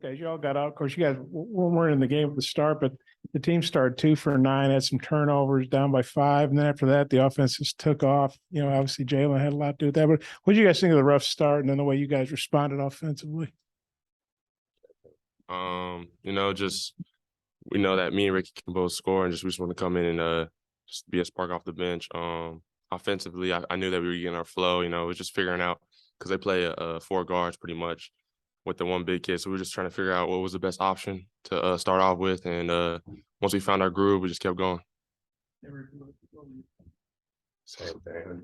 Guys, you all got out. Of course, you guys weren't in the game at the start, but the team started 2 for 9, had some turnovers, down by 5, and then after that, the offense just took off. Obviously Jalen had a lot to do with that. But what do you guys think of the rough start and then the way you guys responded offensively? Just we know that me and Ricky can both score, and we just want to come in and just be a spark off the bench. Offensively, I knew that we were getting our flow. It was just figuring out because they play 4 guards pretty much with the one big kid. So we were just trying to figure out what was the best option to start off with. And once we found our groove, we just kept going. Same thing,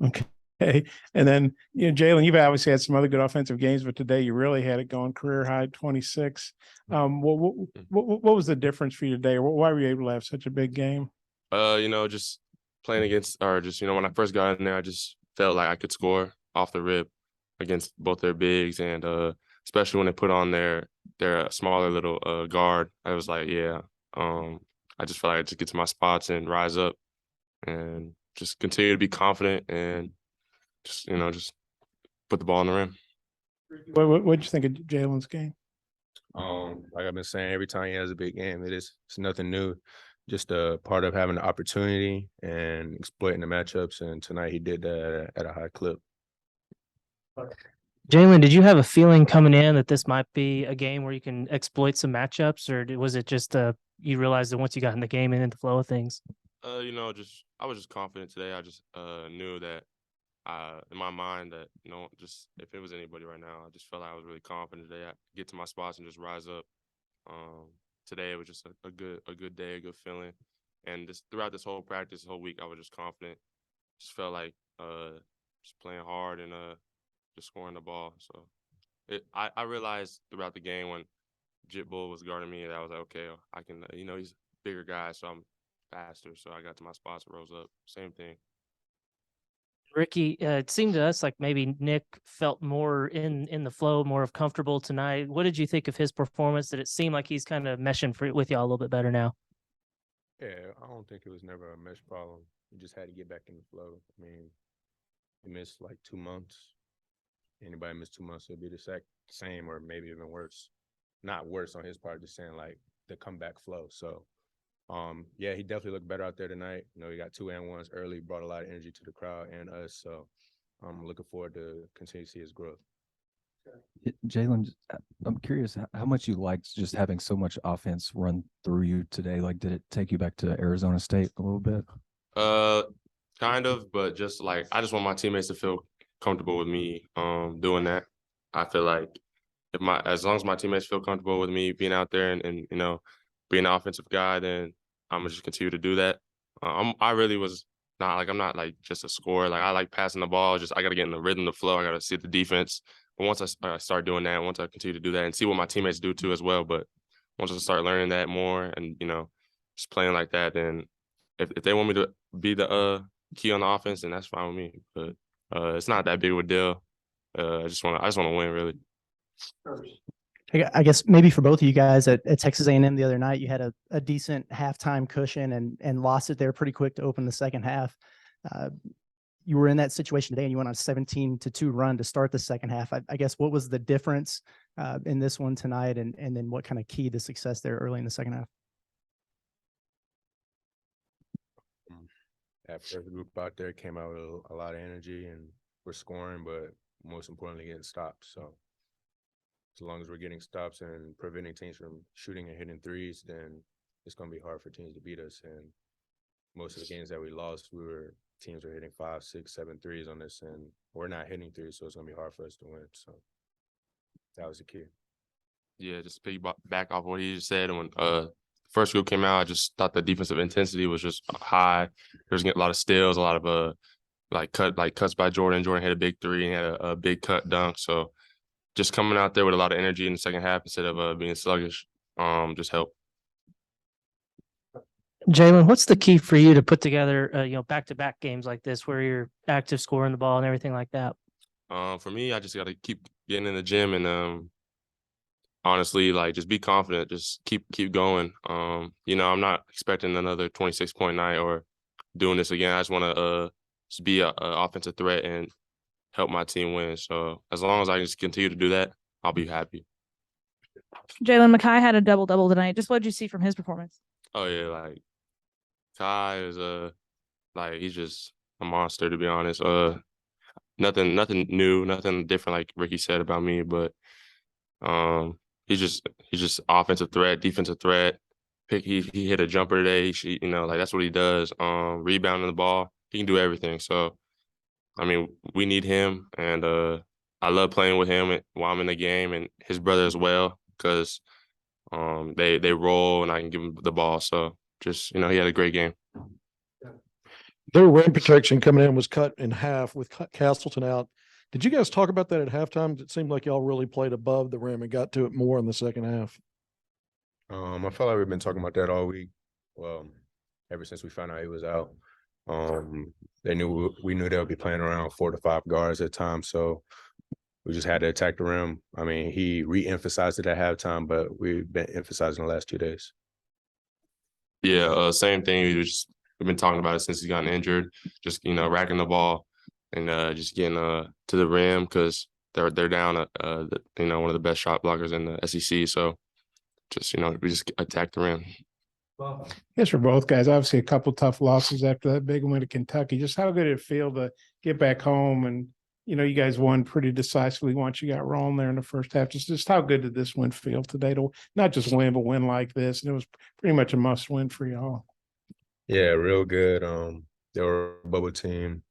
100%. Okay. And then, Jalen, you've obviously had some other good offensive games, but today you really had it going, career high 26. What was the difference for you today? Or why were you able to have such a big game? Just playing against, or just, when I first got in there, I just felt like I could score off the rip against both their bigs, and especially when they put on their smaller little guard. I was like, I just felt like I just get to my spots and rise up and just continue to be confident and just put the ball in the rim. What'd you think of Jalen's game? Like I've been saying, every time he has a big game, it's nothing new. Just a part of having the opportunity and exploiting the matchups. And tonight he did that at a high clip. Jalen, did you have a feeling coming in that this might be a game where you can exploit some matchups, or was it just you realized that once you got in the game and in the flow of things? I was just confident today. I just knew that in my mind that just if it was anybody right now, I just felt like I was really confident today. I get to my spots and just rise up. Today it was just a good day, a good feeling, and just throughout this whole practice, the whole week, I was just confident. Just felt like just playing hard and just scoring the ball. So I realized throughout the game when Jit Bull was guarding me that I was like, okay, I can. He's a bigger guy, so I'm faster. So I got to my spots, rose up. Same thing. Ricky, it seemed to us like maybe Nick felt more in the flow, more of comfortable tonight. What did you think of his performance? Did it seem like he's kind of meshing with y'all a little bit better now? Yeah, I don't think it was never a mesh problem. We just had to get back in the flow. I mean, he missed like 2 months. Anybody miss 2 months, it'll be the same or maybe even worse. Not worse on his part, just saying like the comeback flow. So, he definitely looked better out there tonight. He got 2 and 1s early, brought a lot of energy to the crowd and us. So I'm looking forward to continue to see his growth. Jalen, I'm curious how much you liked just having so much offense run through you today. Like, did it take you back to Arizona State a little bit? Kind of, but just like I just want my teammates to feel comfortable with me doing that. I feel like as long as my teammates feel comfortable with me being out there and being an offensive guy, then I'm gonna just continue to do that. I really was I'm not like just a scorer. Like I like passing the ball. Just I gotta get in the rhythm, the flow. I gotta see the defense. But once I start doing that, once I continue to do that and see what my teammates do too as well. But once I start learning that more and just playing like that, then if they want me to be the key on the offense, then that's fine with me. But it's not that big of a deal. I just want to win, really. I guess maybe for both of you guys at Texas A&M the other night, you had a decent halftime cushion and lost it there pretty quick to open the second half. You were in that situation today and you went on a 17-2 run to start the second half. I guess what was the difference in this one tonight, and then what kind of keyed the success there early in the second half? That first group out there came out with a lot of energy and we're scoring, but most importantly, getting stops. So as long as we're getting stops and preventing teams from shooting and hitting threes, then it's going to be hard for teams to beat us. And most of the games that we lost, teams were hitting 5, 6, 7 threes on us, and we're not hitting threes, so it's going to be hard for us to win. So that was the key. Yeah, just piggyback off what he just said. And when first group came out, I just thought the defensive intensity was just high. There was getting a lot of steals, a lot of cuts by Jordan. Jordan hit a big 3 and had a big cut dunk. So just coming out there with a lot of energy in the second half instead of being sluggish just helped. Jalen, what's the key for you to put together, back-to-back games like this where you're active scoring the ball and everything like that? For me, I just got to keep getting in the gym and honestly, just be confident. Just keep going. I'm not expecting another 26-point night or doing this again. I just want to just be an offensive threat and help my team win. So as long as I can just continue to do that, I'll be happy. Jalen Mackay had a double tonight. Just what did you see from his performance? Oh yeah, like Kai is like he's just a monster to be honest. Nothing new, nothing different like Ricky said about me, but he's just offensive threat, defensive threat. He hit a jumper today. Like that's what he does. Rebounding the ball, he can do everything. So I mean, we need him, and I love playing with him while I'm in the game, and his brother as well, because they roll and I can give him the ball. So just he had a great game. Their rim protection coming in was cut in half with Castleton out. Did you guys talk about that at halftime? It seemed like y'all really played above the rim and got to it more in the second half. I feel like we've been talking about that all week. Well, ever since we found out he was out. We knew they would be playing around 4 to 5 guards at times, so we just had to attack the rim. I mean, he re-emphasized it at halftime, but we've been emphasizing the last 2 days. Yeah, same thing. We've been talking about it since he's gotten injured. Just racking the ball and just getting to the rim because they're down one of the best shot blockers in the SEC. So just we just attack the rim. I guess for both guys, obviously a couple tough losses after that big win to Kentucky. Just how good did it feel to get back home and you guys won pretty decisively once you got rolling there in the first half. Just how good did this win feel today to not just win, but win like this? And it was pretty much a must win for y'all. Yeah, real good. They were a bubble team.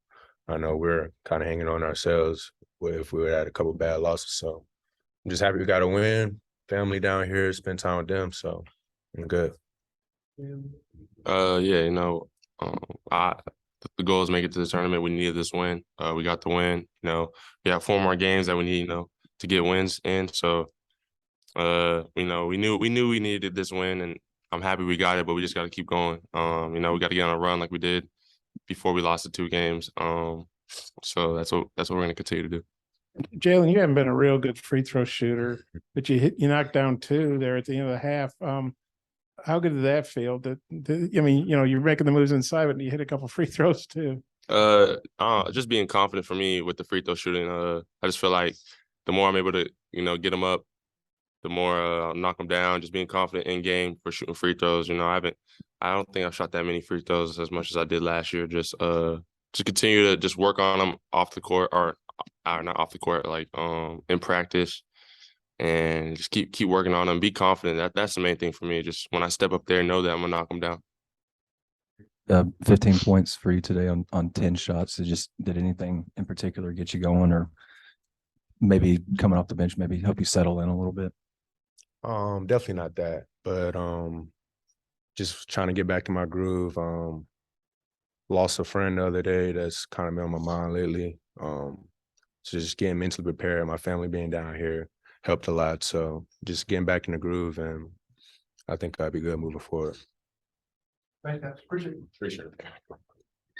I know we're kind of hanging on ourselves if we had a couple bad losses. So I'm just happy we got a win. Family down here, spend time with them. So I'm good. Yeah, the goal is make it to the tournament. We needed this win. We got the win. We have 4 more games that we need, to get wins in. So, we knew we needed this win, and I'm happy we got it. But we just got to keep going. We got to get on a run like we did before we lost the 2 games. So that's what we're going to continue to do. Jalen, you haven't been a real good free throw shooter, but you knocked down 2 there at the end of the half. How good did that feel? You're making the moves inside, but you hit a couple free throws too. Just being confident for me with the free throw shooting. I just feel like the more I'm able to, get them up, the more I'll knock them down. Just being confident in game for shooting free throws. I don't think I've shot that many free throws as much as I did last year. Just continue to just work on them off the court or not off the court, like in practice. And just keep working on them. Be confident. That's the main thing for me. Just when I step up there, know that I'm gonna knock them down. 15 points for you today on 10 shots. Did anything in particular get you going, or maybe coming off the bench, maybe help you settle in a little bit? Definitely not that, but just trying to get back to my groove. Lost a friend the other day. That's kind of been on my mind lately. So just getting mentally prepared. My family being down here helped a lot. So just getting back in the groove, and I think I'd be good moving forward. Thanks, guys. Appreciate it. Appreciate it.